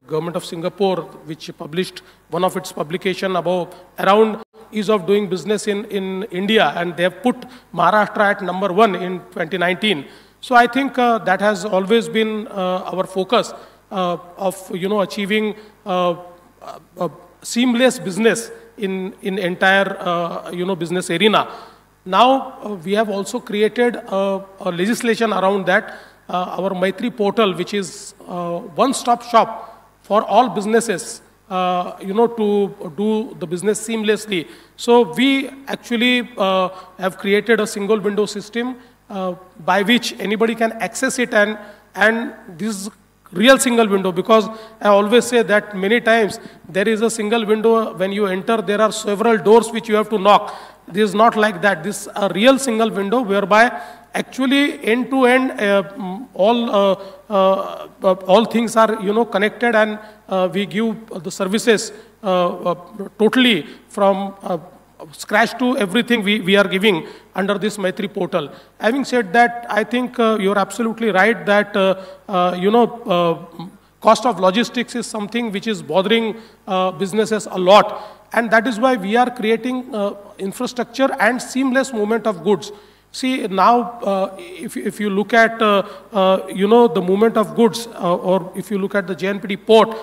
government of Singapore, which published one of its publication about around ease of doing business in India, and they have put Maharashtra at #1 in 2019. So I think that has always been our focus of achieving seamless business in entire business arena. Now we have also created a legislation around that. Our Maitri portal, which is one-stop shop for all businesses, to do the business seamlessly. So we actually have created a single window system by which anybody can access it, and this real single window, because I always say that many times there is a single window. When you enter, there are several doors which you have to knock. This is not like that. This is a real single window whereby actually end to end all things are connected, and we give the services totally from scratch to everything we are giving under this Maitri portal. Having said that, I think you're absolutely right that cost of logistics is something which is bothering businesses a lot, and that is why we are creating infrastructure and seamless movement of goods. See, now if you look at the movement of goods, or if you look at the JNPT port,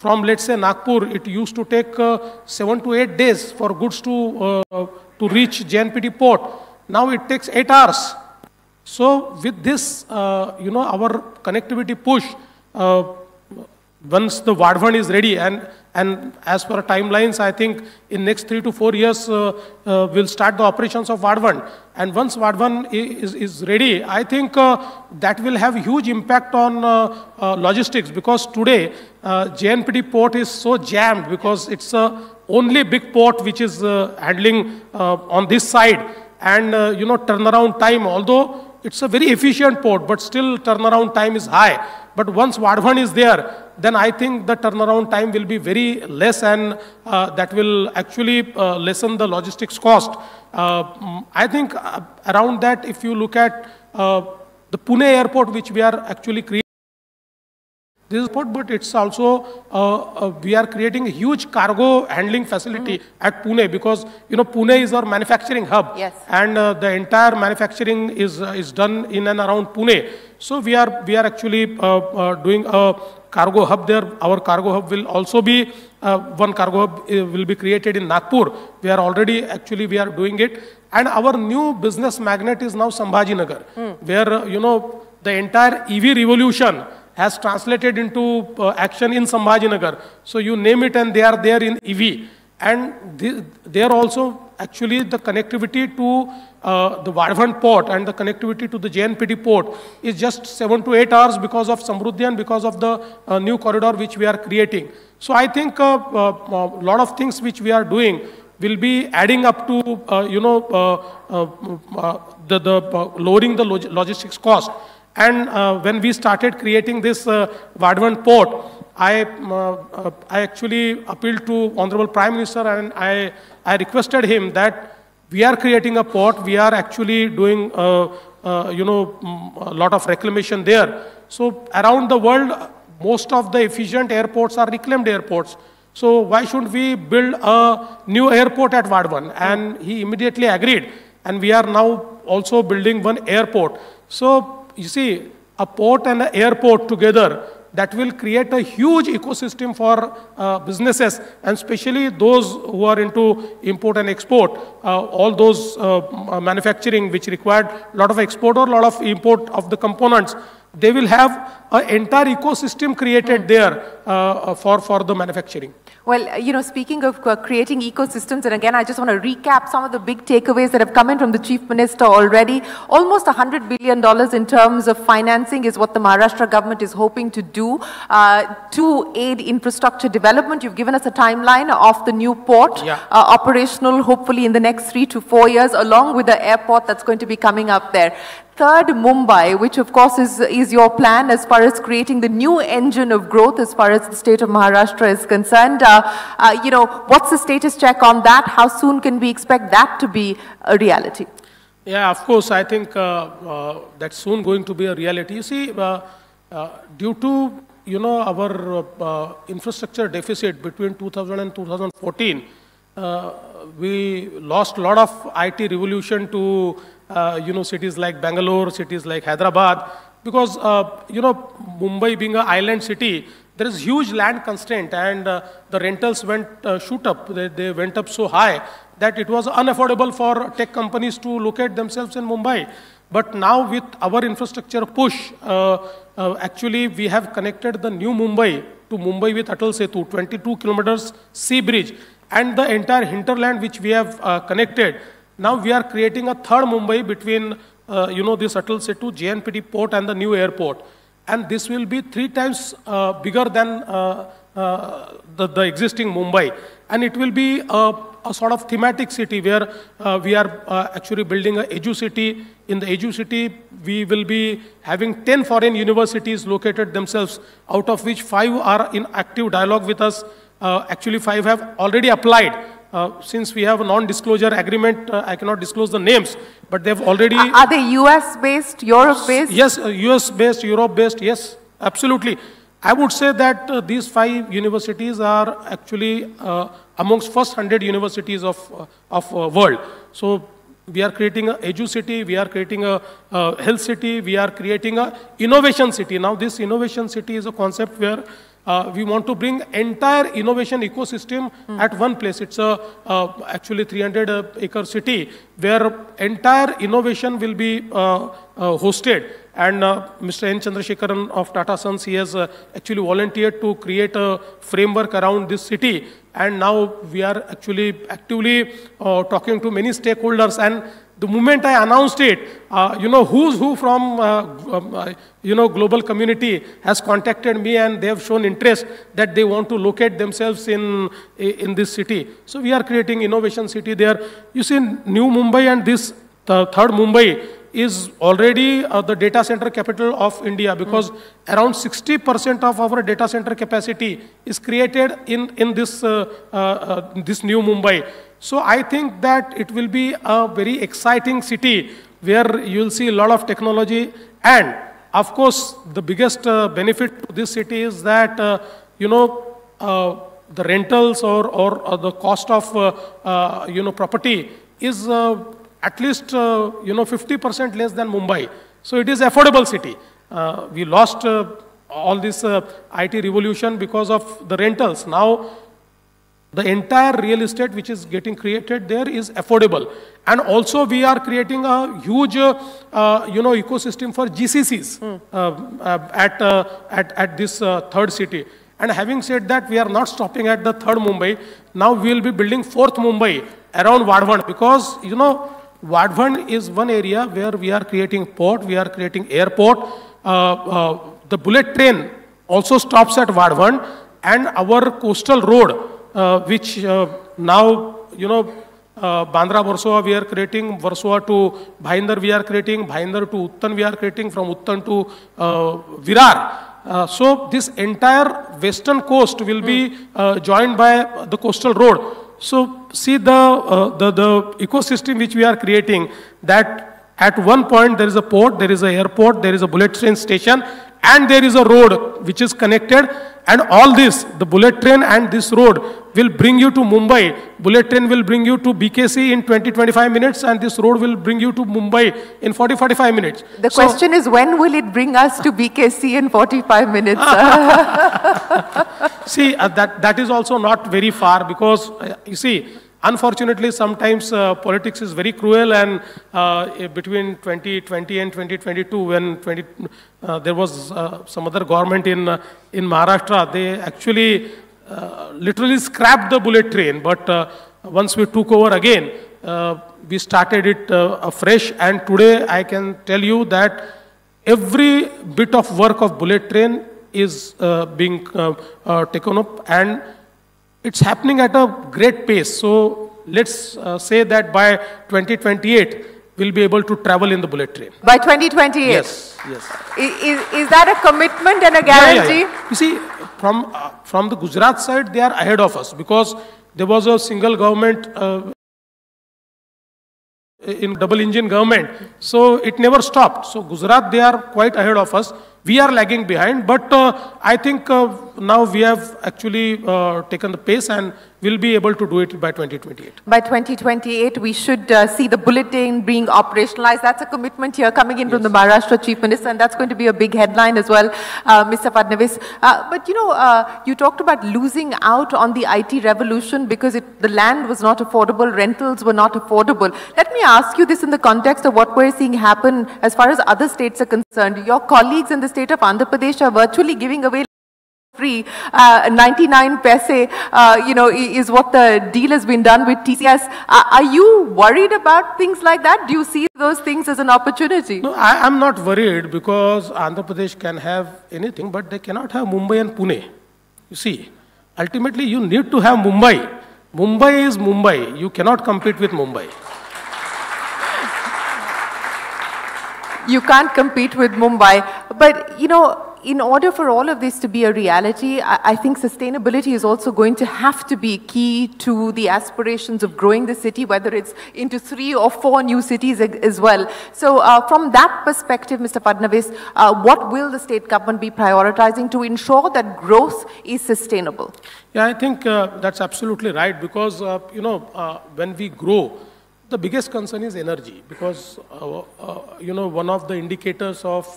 from, let's say, Nagpur, it used to take 7 to 8 days for goods to reach JNPT port. Now it takes 8 hours. So with this, our connectivity push, once the Vadhavan is ready, and as per timelines, I think in next 3 to 4 years, we'll start the operations of Vadhavan. And once Vadhavan is ready, I think that will have huge impact on logistics, because today JNPT port is so jammed because it's only big port which is handling on this side, and turnaround time, although it's a very efficient port, but still turnaround time is high. But once Vadhavan is there, then I think the turnaround time will be very less, and that will actually lessen the logistics cost. I think around that, if you look at the Pune airport, which we are actually creating, this port, but it's also, we are creating a huge cargo handling facility at Pune, because Pune is our manufacturing hub. Yes. And the entire manufacturing is done in and around Pune. So we are actually doing a cargo hub there. Our cargo hub will also be, one cargo hub will be created in Nagpur. We are already, actually we are doing it. And our new business magnet is now Sambhajinagar, where, the entire EV revolution has translated into action in Sambhajinagar. So you name it and they are there in EV. And they are also actually the connectivity to the Vadhavan port and the connectivity to the JNPT port is just 7 to 8 hours because of Samruddhi and because of the new corridor which we are creating. So I think a lot of things which we are doing will be adding up to lowering the logistics cost. And when we started creating this Vadhavan port, I actually appealed to Honorable Prime Minister, and I requested him that we are creating a port, we are actually doing a lot of reclamation there. So around the world, most of the efficient airports are reclaimed airports. So why shouldn't we build a new airport at Vadhavan? And he immediately agreed. And we are now also building one airport. So you see, a port and an airport together, that will create a huge ecosystem for businesses, and especially those who are into import and export, all those manufacturing which required a lot of export or a lot of import of the components. They will have an entire ecosystem created there for the manufacturing. Well, speaking of creating ecosystems, and again, I just want to recap some of the big takeaways that have come in from the Chief Minister already. Almost $100 billion in terms of financing is what the Maharashtra government is hoping to do to aid infrastructure development. You've given us a timeline of the new port, operational hopefully in the next 3 to 4 years, along with the airport that's going to be coming up there. Third, Mumbai, which of course is your plan as far as creating the new engine of growth as far as the state of Maharashtra is concerned. What's the status check on that? How soon can we expect that to be a reality? Yeah, of course, I think that's soon going to be a reality. You see, due to our infrastructure deficit between 2000 and 2014, we lost a lot of IT revolution to, cities like Bangalore, cities like Hyderabad, because, Mumbai being an island city, there is huge land constraint, and the rentals went shoot up. They went up so high that it was unaffordable for tech companies to locate themselves in Mumbai. But now with our infrastructure push, actually we have connected the new Mumbai to Mumbai with Atal Setu, 22 kilometers sea bridge, and the entire hinterland which we have connected. Now we are creating a third Mumbai between, this Atal Setu, JNPT port and the new airport. And this will be 3 times bigger than the existing Mumbai. And it will be a sort of thematic city where we are actually building a Edu city. In the Edu city, we will be having 10 foreign universities located themselves, out of which 5 are in active dialogue with us. Actually, 5 have already applied. Since we have a non-disclosure agreement, I cannot disclose the names, but they've already... Are they US-based, Europe-based? Yes, US-based, Europe-based, yes, absolutely. I would say that these 5 universities are actually amongst first 100 universities of world. So we are creating a Edu city, we are creating a health city, we are creating a innovation city. Now this innovation city is a concept where we want to bring entire innovation ecosystem at one place. It's a actually 300-acre city where entire innovation will be hosted. And Mr. N. Chandrasekharan of Tata Sons, he has actually volunteered to create a framework around this city. And now we are actually actively talking to many stakeholders. And the moment I announced it, who's who from, global community has contacted me, and they have shown interest that they want to locate themselves in this city. So we are creating innovation city there. You see, New Mumbai and this third Mumbai is already the data center capital of India, because around 60% of our data center capacity is created in this new Mumbai. So I think that it will be a very exciting city where you'll see a lot of technology. And of course, the biggest benefit to this city is that, the rentals or the cost of, property is at least 50% less than Mumbai. So it is affordable city. We lost all this IT revolution because of the rentals. Now the entire real estate which is getting created there is affordable. And also we are creating a huge ecosystem for GCCs at this third city. And having said that, we are not stopping at the third Mumbai. Now we will be building fourth Mumbai around Vadhavan, because Vadhavan is one area where we are creating port, we are creating airport. The bullet train also stops at Vadhavan, and our coastal road, which now, Bandra Versova we are creating, Versova to Bhayandar we are creating, Bhayandar to Uttan we are creating, from Uttan to Virar. So this entire western coast will be joined by the coastal road. So see the ecosystem which we are creating, that at one point there is a port, there is an airport, there is a bullet train station, and there is a road which is connected. And all this, the bullet train and this road will bring you to Mumbai. Bullet train will bring you to BKC in 20-25 minutes, and this road will bring you to Mumbai in 40-45 minutes. The question is, when will it bring us to BKC in 45 minutes? See, that is also not very far, because, you see, unfortunately, sometimes politics is very cruel, and between 2020 and 2022, when there was some other government in Maharashtra, they actually literally scrapped the bullet train. But once we took over again, we started it afresh, and today I can tell you that every bit of work of bullet train is being taken up, and it's happening at a great pace. So let's say that by 2028, we'll be able to travel in the bullet train. By 2028? Yes, yes. Is that a commitment and a guarantee? Yeah. You see, from the Gujarat side, they are ahead of us, because there was a single government in double engine government. So it never stopped. So Gujarat, they are quite ahead of us. We are lagging behind, but I think now we have actually taken the pace and will be able to do it by 2028. By 2028, we should see the bulletin being operationalized. That's a commitment here coming in from the Maharashtra Chief Minister, and that's going to be a big headline as well, Mr. Fadnavis. But you know, you talked about losing out on the IT revolution because the land was not affordable, rentals were not affordable. Let me ask you this in the context of what we're seeing happen as far as other states are concerned. Your colleagues in the state of Andhra Pradesh are virtually giving away free 99 paise, you know, is what the deal has been done with TCS. Are you worried about things like that? Do you see those things as an opportunity? No, I'm not worried because Andhra Pradesh can have anything, but they cannot have Mumbai and Pune. You see, ultimately you need to have Mumbai. Mumbai is Mumbai. You cannot compete with Mumbai. You can't compete with Mumbai. But, you know, in order for all of this to be a reality, I think sustainability is also going to have to be key to the aspirations of growing the city, whether it's into 3 or 4 new cities as well. So from that perspective, Mr. Fadnavis, what will the state government be prioritizing to ensure that growth is sustainable? Yeah, I think that's absolutely right because, you know, when we grow, the biggest concern is energy because, you know, one of the indicators of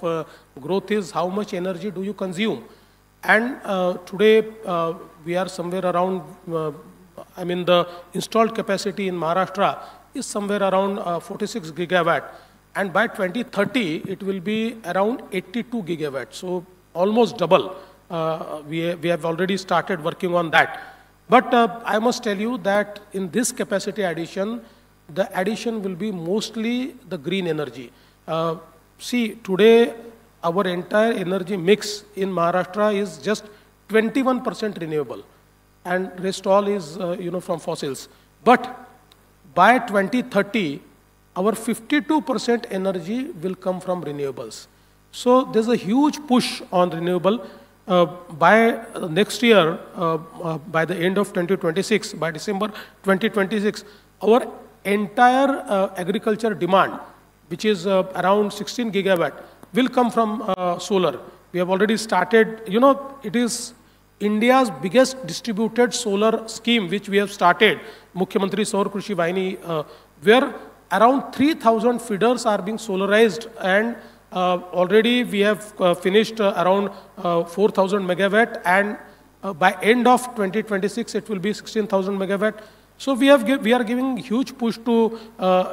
growth is how much energy do you consume. And today, we are somewhere around, I mean, the installed capacity in Maharashtra is somewhere around 46 gigawatt. And by 2030, it will be around 82 gigawatts. So almost double. We have already started working on that. But I must tell you that in this capacity addition, the addition will be mostly the green energy. See, today our entire energy mix in Maharashtra is just 21% renewable, and rest all is you know, from fossils. But by 2030, our 52% energy will come from renewables. So there's a huge push on renewable. By next year, by the end of 2026, by December 2026, our entire agriculture demand, which is around 16 gigawatt, will come from solar. We have already started, you know, it is India's biggest distributed solar scheme, which we have started, Mukhyamantri Saur Krishi Vahini, where around 3,000 feeders are being solarized, and already we have finished around 4,000 megawatt, and by end of 2026, it will be 16,000 megawatt. So we are giving huge push to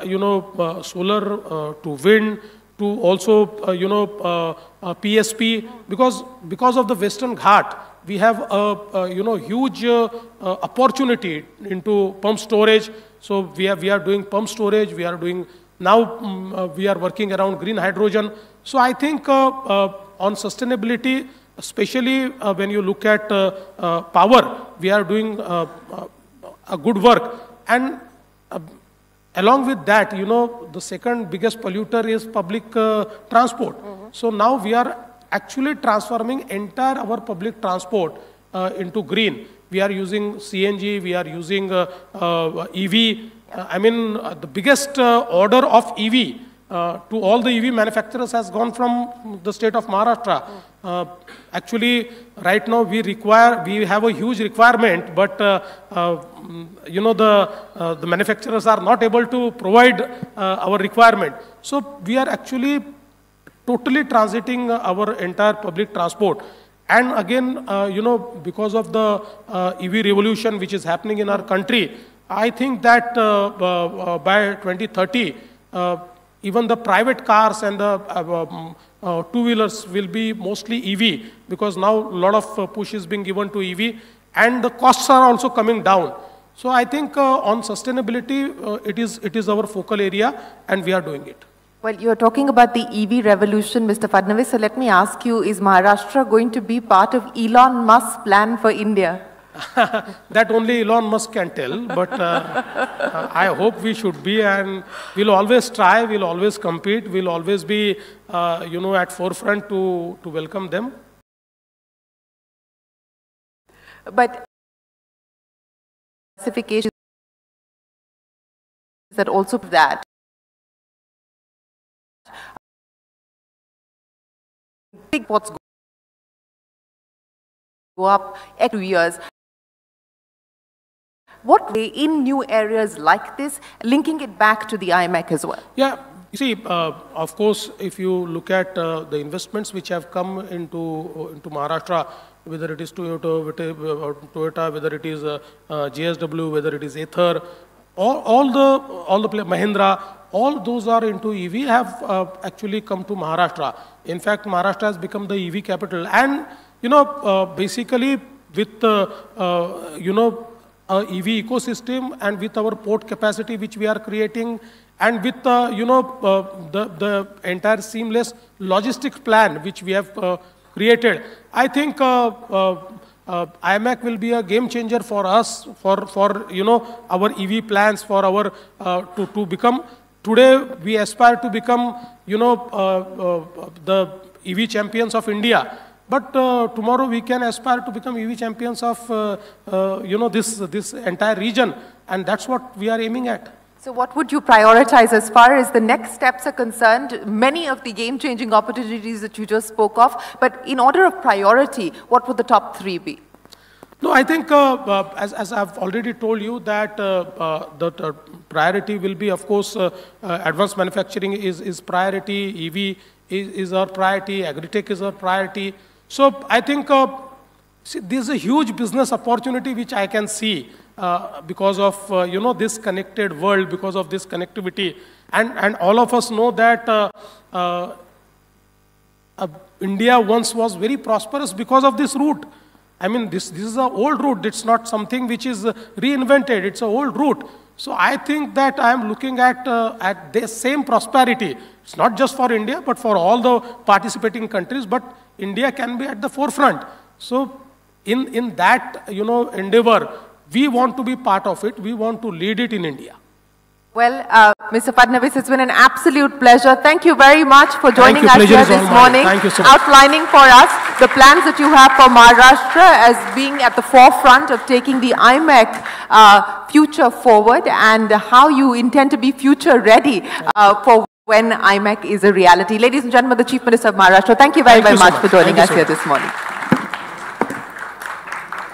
you know, solar, to wind, to also you know, PSP, because of the Western Ghat, we have a you know, huge opportunity into pump storage. So we are doing pump storage. We are doing now we are working around green hydrogen. So I think on sustainability, especially when you look at power, we are doing a good work. And along with that, you know, the second biggest polluter is public transport. So now we are actually transforming entire our public transport into green. We are using CNG, we are using EV. I mean, the biggest order of EV to all the EV manufacturers has gone from the state of Maharashtra. Actually, right now we have a huge requirement, but you know, the manufacturers are not able to provide our requirement. So we are actually totally transiting our entire public transport. And again, you know, because of the EV revolution which is happening in our country, I think that by 2030, even the private cars and the two-wheelers will be mostly EV, because now a lot of push is being given to EV, and the costs are also coming down. So I think on sustainability, it is our focal area, and we are doing it. Well, you're talking about the EV revolution, Mr. Fadnavis, so let me ask you, is Maharashtra going to be part of Elon Musk's plan for India? That only Elon Musk can tell, but I hope we should be, and we'll always try, we'll always compete, we'll always be, you know, at forefront to welcome them. But specifications that also that big pots go up every 2 years. What way in new areas like this, linking it back to the IMEC as well? Yeah, you see, of course, if you look at the investments which have come into Maharashtra, whether it is Toyota, whether it is JSW, whether it is Ather, all the Mahindra, all those are into EV have actually come to Maharashtra. In fact, Maharashtra has become the EV capital, and basically with EV ecosystem and with our port capacity which we are creating, and with the entire seamless logistics plan which we have created, I think IMEC will be a game changer for us, for our EV plans, for our to become. Today we aspire to become the EV champions of India. But tomorrow we can aspire to become EV champions of this entire region, and that's what we are aiming at. So what would you prioritize as far as the next steps are concerned? Many of the game-changing opportunities that you just spoke of, but in order of priority, what would the top 3 be? No, I think as I've already told you that the priority will be, of course, advanced manufacturing is priority, EV is our priority, agri-tech is our priority. So I think there's a huge business opportunity which I can see because of this connected world, because of this connectivity, and all of us know that India once was very prosperous because of this route. I mean, this is an old route. It's not something which is reinvented. It's an old route. So I think that I am looking at the same prosperity. It's not just for India, but for all the participating countries. But India can be at the forefront. So in that endeavor, we want to be part of it. We want to lead it in India. Well, Mr. Fadnavis, it's been an absolute pleasure. Thank you very much for joining us here this morning, Thank you so much. Outlining for us the plans that you have for Maharashtra as being at the forefront of taking the IMEC future forward, and how you intend to be future ready for when IMEC is a reality. Ladies and gentlemen, the Chief Minister of Maharashtra, thank you very much for joining us here this morning.